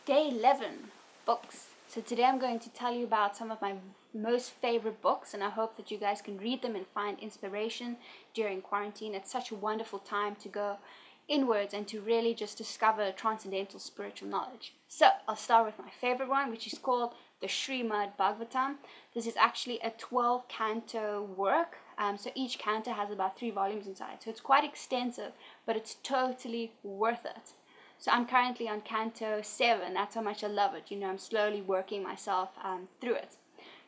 Day 11, books. So today I'm going to tell you about some of my most favorite books, and I hope that you guys can read them and find inspiration during quarantine. It's such a wonderful time to go inwards and to really just discover transcendental spiritual knowledge. So I'll start with my favorite one, which is called the Srimad-Bhagavatam. This is actually a 12-canto work. So each canto has about 3 volumes inside. So it's quite extensive, but it's totally worth it. So I'm currently on Canto 7. That's how much I love it. I'm slowly working myself through it.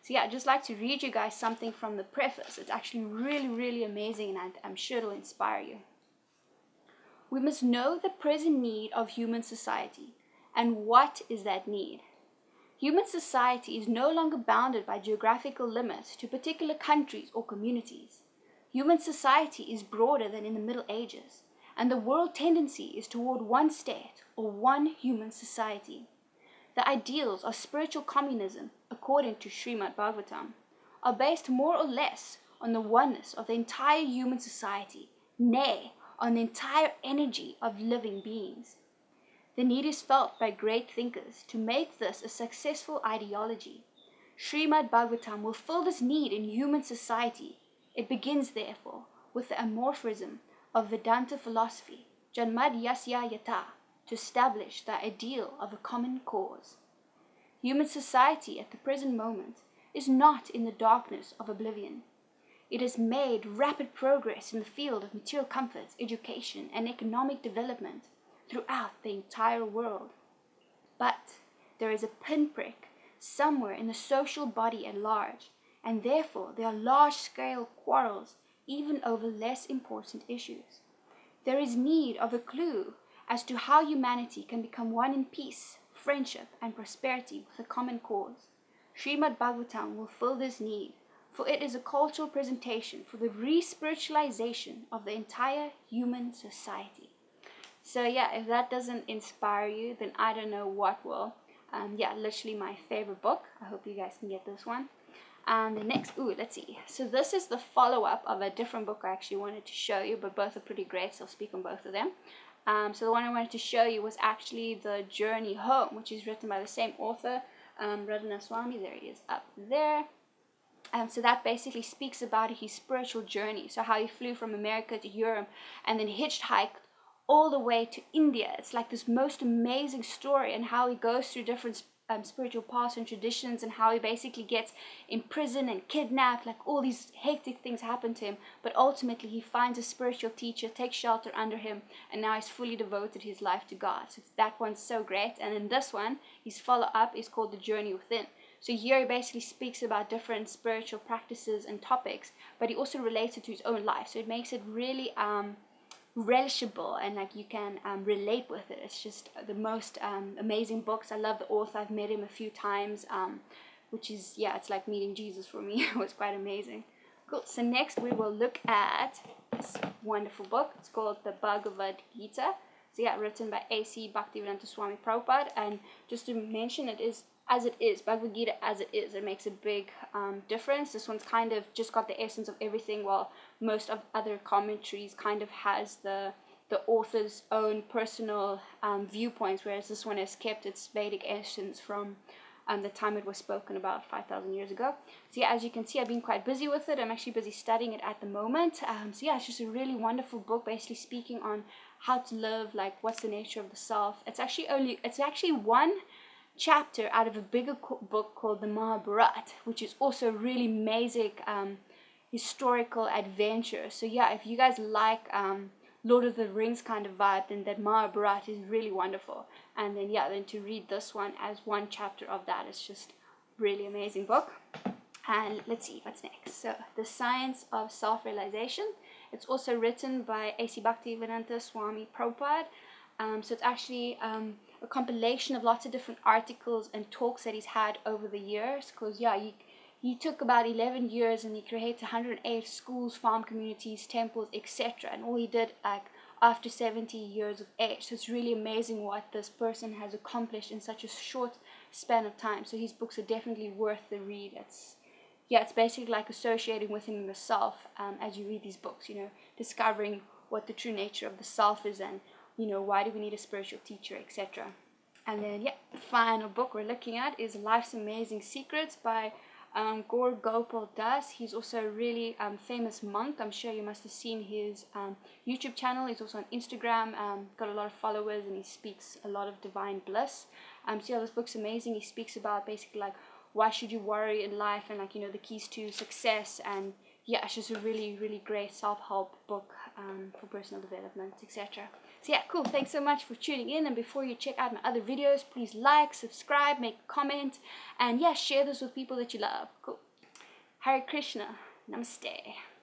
So yeah, I'd just like to read you guys something from the preface. It's actually really, really amazing, and I'm sure it'll inspire you. We must know the present need of human society. And what is that need? Human society is no longer bounded by geographical limits to particular countries or communities. Human society is broader than in the Middle Ages. And the world tendency is toward one state or one human society. The ideals of spiritual communism, according to Srimad-Bhagavatam, are based more or less on the oneness of the entire human society, nay, on the entire energy of living beings. The need is felt by great thinkers to make this a successful ideology. Srimad-Bhagavatam will fill this need in human society. It begins, therefore, with the amorphism of Vedanta philosophy, Janmad Yasya Yata, to establish the ideal of a common cause. Human society at the present moment is not in the darkness of oblivion. It has made rapid progress in the field of material comforts, education, and economic development throughout the entire world. But there is a pinprick somewhere in the social body at large, and therefore there are large-scale quarrels even over less important issues. There is need of a clue as to how humanity can become one in peace, friendship, and prosperity with a common cause. Srimad-Bhagavatam will fill this need, for it is a cultural presentation for the re-spiritualization of the entire human society. So yeah, if that doesn't inspire you, then I don't know what will. Literally my favorite book. I hope you guys can get this one. And the next, let's see. So this is the follow-up of a different book I actually wanted to show you, but both are pretty great, so I'll speak on both of them. So the one I wanted to show you was actually The Journey Home, which is written by the same author, Radhanath Swami. There he is up there. So that basically speaks about his spiritual journey. So how he flew from America to Europe and then hitchhiked all the way to India. It's like this most amazing story, and how he goes through different spiritual paths and traditions, and how he basically gets imprisoned and kidnapped. Like all these hectic things happen to him, but ultimately he finds a spiritual teacher, takes shelter under him, and now he's fully devoted his life to God. So that one's so great. And in this one, his follow-up is called The Journey Within. So here he basically speaks about different spiritual practices and topics, but he also relates it to his own life. So it makes it really relishable, and like you can relate with it. It's just the most amazing books. I love the author. I've met him a few times, which is, it's like meeting Jesus for me. It was quite amazing. Cool. So next we will look at this wonderful book. It's called the Bhagavad-gita. So written by A.C. Bhaktivedanta Swami Prabhupada. And just to mention, it is as it is, Bhagavad-gita as it is. It makes a big difference. This one's kind of just got the essence of everything, while most of other commentaries kind of has the author's own personal viewpoints, whereas this one has kept its Vedic essence from the time it was spoken about 5,000 years ago. So as you can see, I've been quite busy with it. I'm actually busy studying it at the moment. It's just a really wonderful book, basically speaking on how to live, like what's the nature of the self. It's actually one chapter out of a bigger book called the Mahabharat, which is also a really amazing historical adventure. So if you guys like Lord of the Rings kind of vibe, then that Mahabharat is really wonderful. And then to read this one as one chapter of that is just really amazing book. And let's see what's next. So The Science of Self-Realization. It's also written by A.C. Bhaktivedanta Swami Prabhupada. So it's actually a compilation of lots of different articles and talks that he's had over the years. Because he took about 11 years and he created 108 schools, farm communities, temples, etc. And all he did after 70 years of age. So it's really amazing what this person has accomplished in such a short span of time. So his books are definitely worth the read. It's basically like associating with him yourself as you read these books, discovering what the true nature of the self is, and why do we need a spiritual teacher, etc. And then, yeah, the final book we're looking at is Life's Amazing Secrets by Gour Gopal Das. He's also a really famous monk. I'm sure you must have seen his YouTube channel. He's also on Instagram, got a lot of followers, and he speaks a lot of divine bliss. So yeah, this book's amazing. He speaks about basically like why should you worry in life, and like, you know, the keys to success. And yeah, it's just a really, really great self-help book for personal development, etc. So yeah, cool. Thanks so much for tuning in. And before you check out my other videos, please like, subscribe, make a comment, and yeah, share this with people that you love. Cool. Hare Krishna. Namaste.